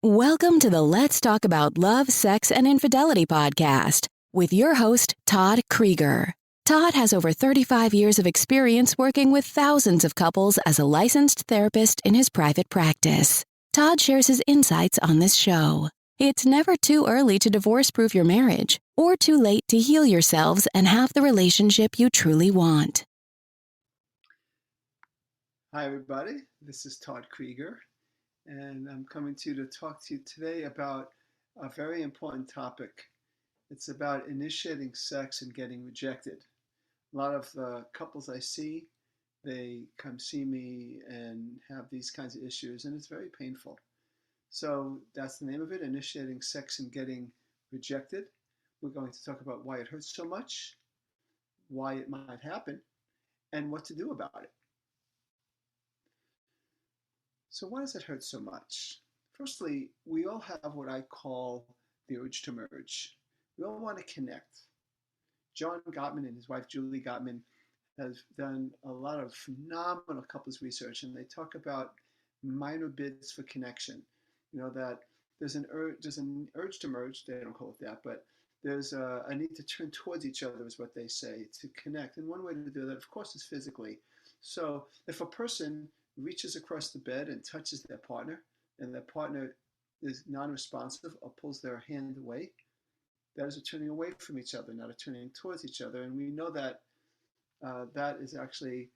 Welcome to the Let's Talk About Love, Sex, and Infidelity podcast with your host, Todd Creager. Todd has over 35 years of experience working with thousands of couples as a licensed therapist in his private practice. Todd shares his insights on this show. It's never too early to divorce-proof your marriage or too late to heal yourselves and have the relationship you truly want. Hi, everybody. This is Todd Creager, and I'm coming to you to talk to you today about a very important topic. It's about initiating sex and getting rejected. A lot of the couples I see, they come see me and have these kinds of issues, and it's very painful. So that's the name of it, initiating sex and getting rejected. We're going to talk about why it hurts so much, why it might happen, and what to do about it. So why does it hurt so much? Firstly, we all have what I call the urge to merge. We all want to connect. John Gottman and his wife Julie Gottman have done a lot of phenomenal couples research, and they talk about minor bids for connection. You know, that there's an urge to merge. They don't call it that, but there's a need to turn towards each other is what they say, to connect. And one way to do that, of course, is physically. So if a person reaches across the bed and touches their partner, and their partner is non-responsive or pulls their hand away, that is a turning away from each other, not a turning towards each other. And we know that that is actually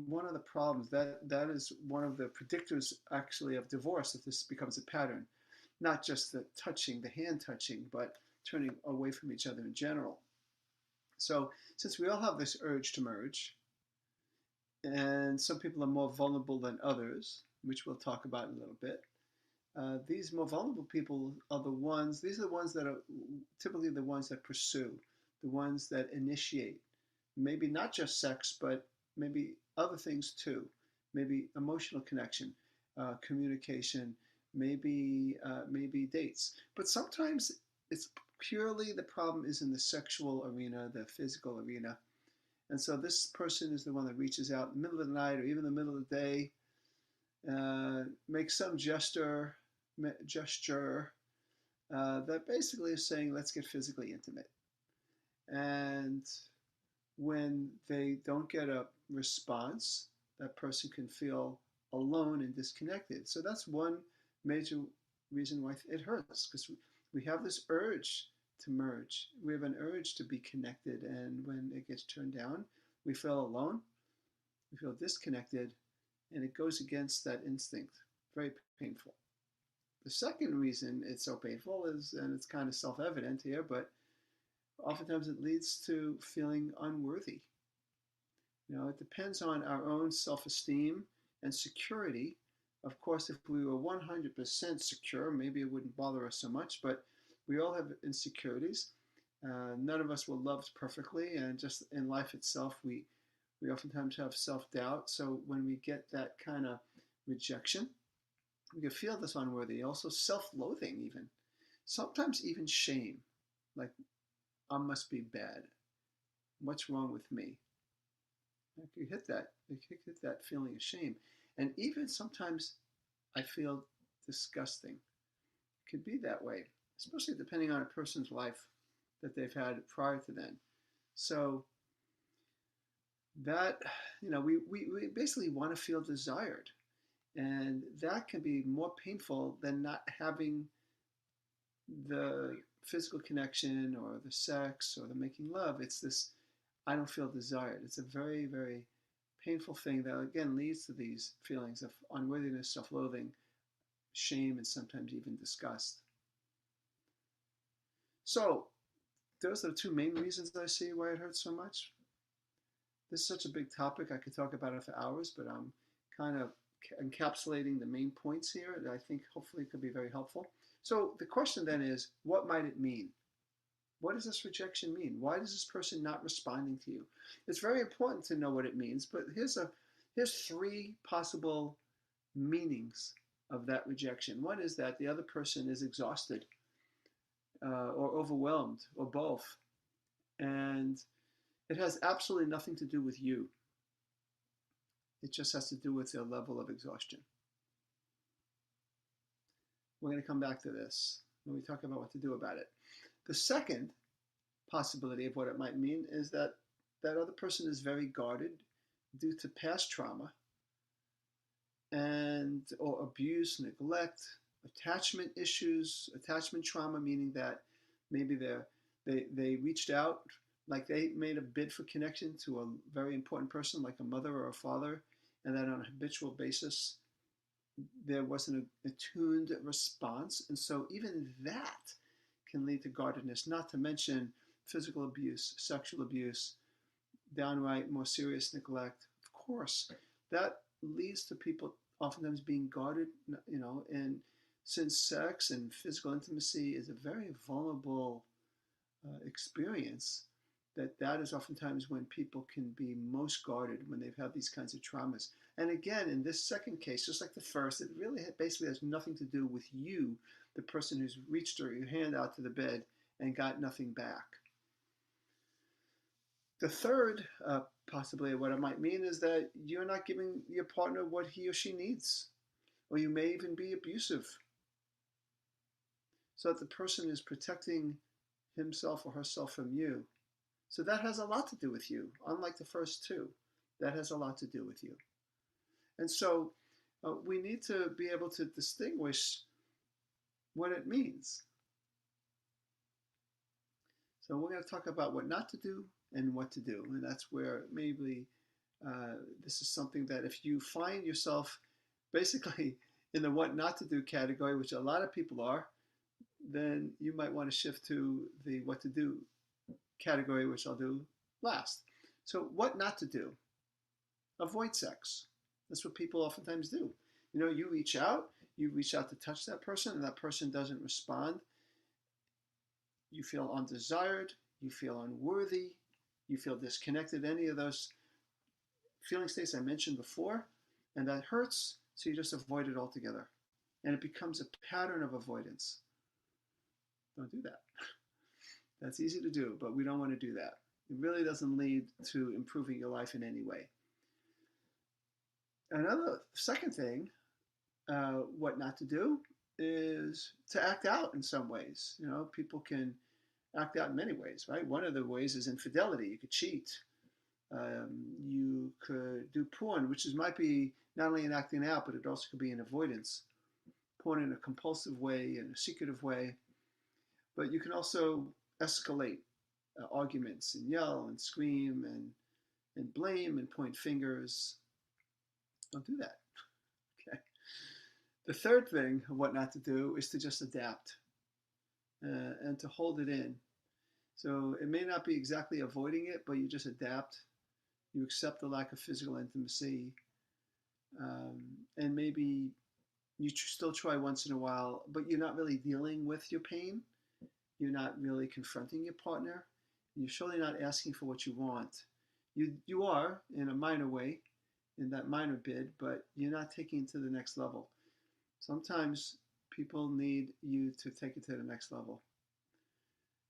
one of the problems. That is one of the predictors, actually, of divorce, if this becomes a pattern. Not just the touching, the hand touching, but turning away from each other in general. So since we all have this urge to merge, and some people are more vulnerable than others, which we'll talk about in a little bit. These more vulnerable people are the ones, these are the ones that are typically the ones that pursue, the ones that initiate. Maybe not just sex, but maybe other things too. Maybe emotional connection, communication, maybe dates. But sometimes it's purely the problem is in the sexual arena, the physical arena. And so this person is the one that reaches out in the middle of the night or even the middle of the day, makes some gesture that basically is saying, let's get physically intimate. And when they don't get a response, that person can feel alone and disconnected. So that's one major reason why it hurts, because we have this urge to merge. We have an urge to be connected, and when it gets turned down, we feel alone, we feel disconnected, and it goes against that instinct. Very painful. The second reason it's so painful is, and it's kind of self-evident here, but oftentimes it leads to feeling unworthy. You know, it depends on our own self-esteem and security. Of course, if we were 100% secure, maybe it wouldn't bother us so much, but we all have insecurities. None of us were loved perfectly, and just in life itself, we oftentimes have self-doubt. So when we get that kind of rejection, we can feel this unworthy. Also self-loathing even. Sometimes even shame, like I must be bad. What's wrong with me? You hit that feeling of shame. And even sometimes I feel disgusting. It could be that way, especially depending on a person's life that they've had prior to then. So that, you know, we basically want to feel desired. And that can be more painful than not having the physical connection or the sex or the making love. It's this, I don't feel desired. It's a very, very painful thing that, again, leads to these feelings of unworthiness, self-loathing, shame, and sometimes even disgust. So those are the two main reasons I see why it hurts so much. This is such a big topic. I could talk about it for hours, but I'm kind of encapsulating the main points here that I think hopefully could be very helpful. So the question then is, what might it mean? What does this rejection mean? Why is this person not responding to you? It's very important to know what it means, but here's three possible meanings of that rejection. One is that the other person is exhausted or overwhelmed or both. And it has absolutely nothing to do with you. It just has to do with their level of exhaustion. We're going to come back to this when we talk about what to do about it. The second possibility of what it might mean is that that other person is very guarded due to past trauma and or abuse, neglect, attachment issues, attachment trauma, meaning that maybe they reached out, like they made a bid for connection to a very important person, like a mother or a father, and then on a habitual basis, there wasn't a attuned response. And so even that can lead to guardedness, not to mention physical abuse, sexual abuse, downright more serious neglect. Of course, that leads to people oftentimes being guarded, and since sex and physical intimacy is a very vulnerable experience, that is oftentimes when people can be most guarded, when they've had these kinds of traumas. And again, in this second case, just like the first, it really basically has nothing to do with you, the person who's reached your hand out to the bed and got nothing back. The third possibility of what it might mean is that you're not giving your partner what he or she needs, or you may even be abusive, so that the person is protecting himself or herself from you. So that has a lot to do with you, unlike the first two. That has a lot to do with you. And so we need to be able to distinguish what it means. So we're going to talk about what not to do and what to do. And that's where maybe this is something that if you find yourself basically in the what not to do category, which a lot of people are, then you might want to shift to the what to do category, which I'll do last. So what not to do? Avoid sex. That's what people oftentimes do. You reach out to touch that person, and that person doesn't respond. You feel undesired, you feel unworthy, you feel disconnected, any of those feeling states I mentioned before, and that hurts, so you just avoid it altogether. And it becomes a pattern of avoidance. Don't do that. That's easy to do, but we don't want to do that. It really doesn't lead to improving your life in any way. Another second thing, what not to do, is to act out in some ways. People can act out in many ways, right? One of the ways is infidelity. You could cheat. You could do porn, which might be not only an acting out, but it also could be an avoidance. Porn in a compulsive way, in a secretive way. But you can also escalate arguments and yell and scream and blame and point fingers. Don't do that. Okay. The third thing of what not to do is to just adapt and to hold it in. So it may not be exactly avoiding it, but you just adapt. You accept the lack of physical intimacy, and maybe you still try once in a while, but you're not really dealing with your pain. You're not really confronting your partner. You're surely not asking for what you want. You are, in a minor way, in that minor bid, but you're not taking it to the next level. Sometimes people need you to take it to the next level,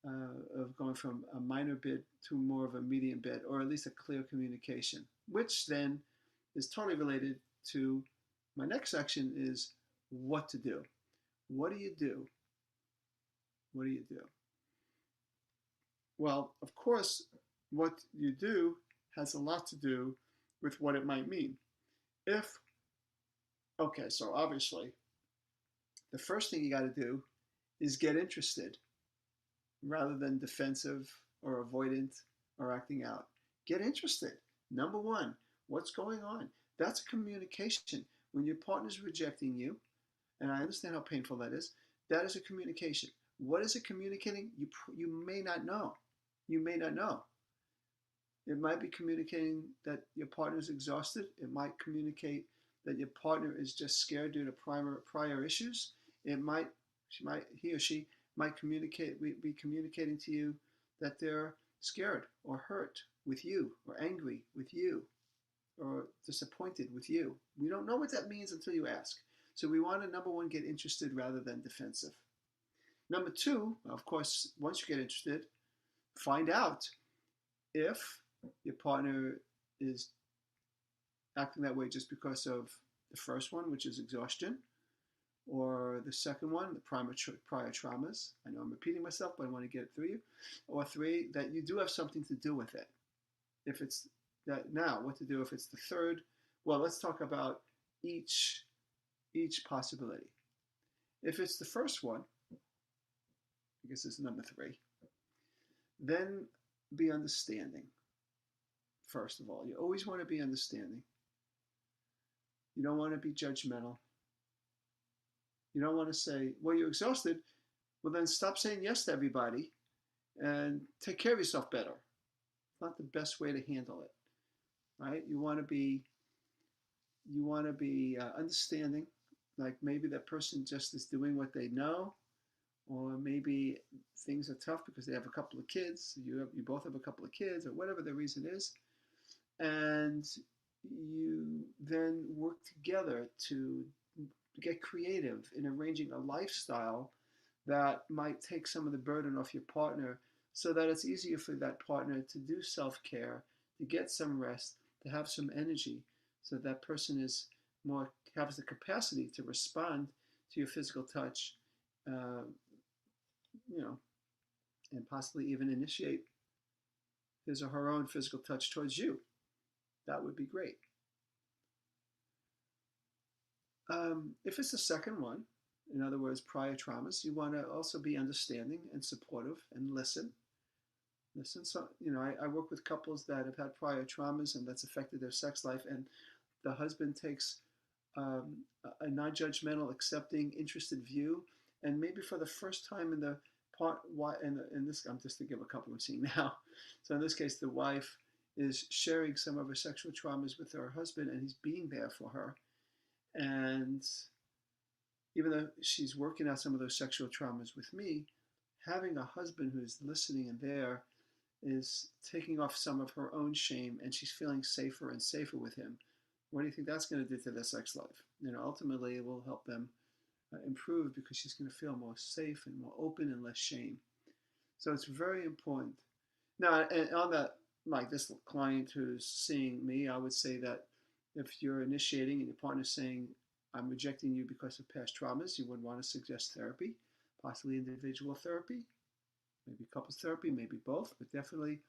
of going from a minor bid to more of a medium bid, or at least a clear communication, which then is totally related to my next section is what to do. What do you do? What do you do? Well, of course, what you do has a lot to do with what it might mean. So obviously, the first thing you got to do is get interested rather than defensive or avoidant or acting out. Get interested. Number one, what's going on? That's communication. When your partner's rejecting you, and I understand how painful that is a communication. What is it communicating? You may not know. You may not know. It might be communicating that your partner is exhausted. It might communicate that your partner is just scared due to prior issues. He or she might be communicating to you that they're scared or hurt with you, or angry with you, or disappointed with you. We don't know what that means until you ask. So we want to, number one, get interested rather than defensive. Number two, of course, once you get interested, find out if your partner is acting that way just because of the first one, which is exhaustion, Or the second one, the prior traumas. I know I'm repeating myself, but I want to get it through you. Or three, that you do have something to do with it. If it's that now, what to do if it's the third? Well, let's talk about each possibility. If it's the first one, I guess it's number three, then be understanding. First of all, you always want to be understanding. You don't want to be judgmental. You don't want to say, well, you're exhausted. Well, then stop saying yes to everybody and take care of yourself better. It's not the best way to handle it, right? You want to be understanding. Like maybe that person just is doing what they know, or maybe things are tough because they have a couple of kids. You both have a couple of kids, or whatever the reason is, and you then work together to get creative in arranging a lifestyle that might take some of the burden off your partner, so that it's easier for that partner to do self-care, to get some rest, to have some energy, so that person has the capacity to respond to your physical touch, and possibly even initiate his or her own physical touch towards you. That would be great. If it's the second one, in other words, prior traumas, you want to also be understanding and supportive and listen. So, I work with couples that have had prior traumas and that's affected their sex life, and the husband takes a non-judgmental, accepting, interested view, and maybe for the first time in the part, in this, I'm just thinking of a couple I'm seeing now. So in this case, the wife is sharing some of her sexual traumas with her husband, and he's being there for her. And even though she's working out some of those sexual traumas with me, having a husband who's listening and there is taking off some of her own shame, and she's feeling safer and safer with him. What do you think that's going to do to their sex life? Ultimately, it will help them improve, because she's going to feel more safe and more open and less shame. So it's very important. Now, and on that, like this client who's seeing me, I would say that if you're initiating and your partner's saying, I'm rejecting you because of past traumas, you would want to suggest therapy, possibly individual therapy, maybe couples therapy, maybe both, but definitely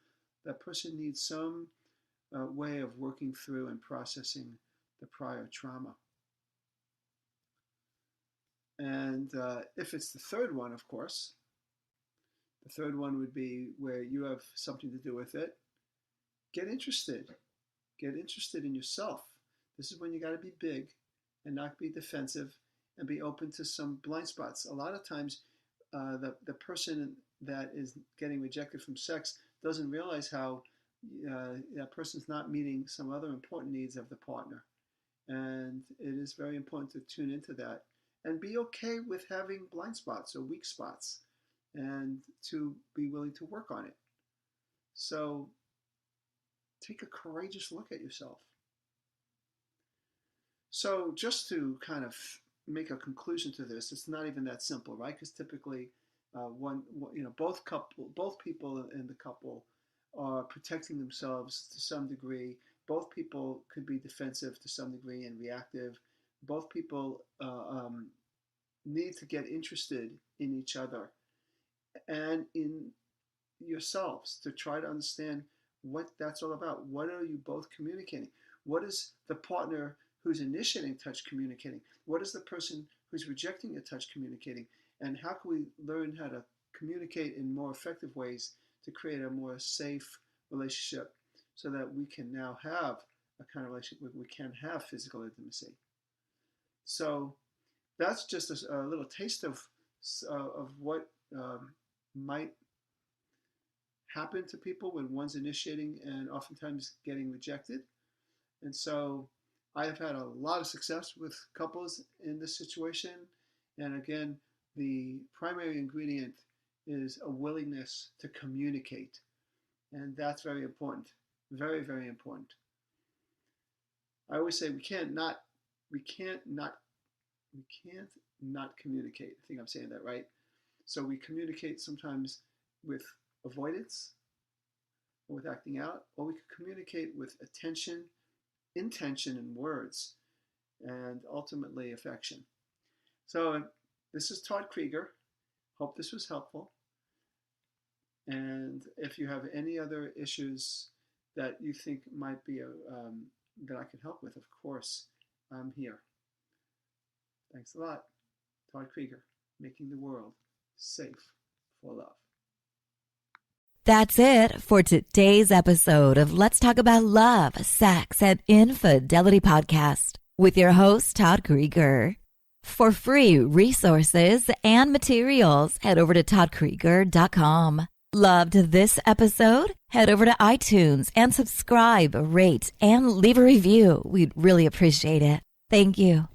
that person needs some way of working through and processing the prior trauma. And if it's the third one, of course, the third one would be where you have something to do with it. Get interested. Get interested in yourself. This is when you got to be big and not be defensive and be open to some blind spots. A lot of times, the person that is getting rejected from sex doesn't realize how that person's not meeting some other important needs of the partner. And it is very important to tune into that and be okay with having blind spots or weak spots, and to be willing to work on it. So take a courageous look at yourself. So just to kind of make a conclusion to this, it's not even that simple, right? Because typically, both people in the couple are protecting themselves to some degree. Both people could be defensive to some degree and reactive. Both people need to get interested in each other and in yourselves to try to understand what that's all about. What are you both communicating? What is the partner who's initiating touch communicating? What is the person who's rejecting your touch communicating? And how can we learn how to communicate in more effective ways to create a more safe relationship, so that we can now have a kind of relationship where we can have physical intimacy? So that's just a little taste of what might happen to people when one's initiating and oftentimes getting rejected. And so I have had a lot of success with couples in this situation. And again, the primary ingredient is a willingness to communicate. And that's very important. Very, very important. I always say we can't not communicate. I think I'm saying that right. So we communicate sometimes with avoidance, or with acting out, or we can communicate with attention, intention, and words, and ultimately affection. So this is Todd Creager. Hope this was helpful. And if you have any other issues that you think might be that I can help with, of course, I'm here. Thanks a lot. Todd Creager, making the world safe for love. That's it for today's episode of Let's Talk About Love, Sex, and Infidelity podcast with your host, Todd Creager. For free resources and materials, head over to toddcreager.com. Loved this episode? Head over to iTunes and subscribe, rate, and leave a review. We'd really appreciate it. Thank you.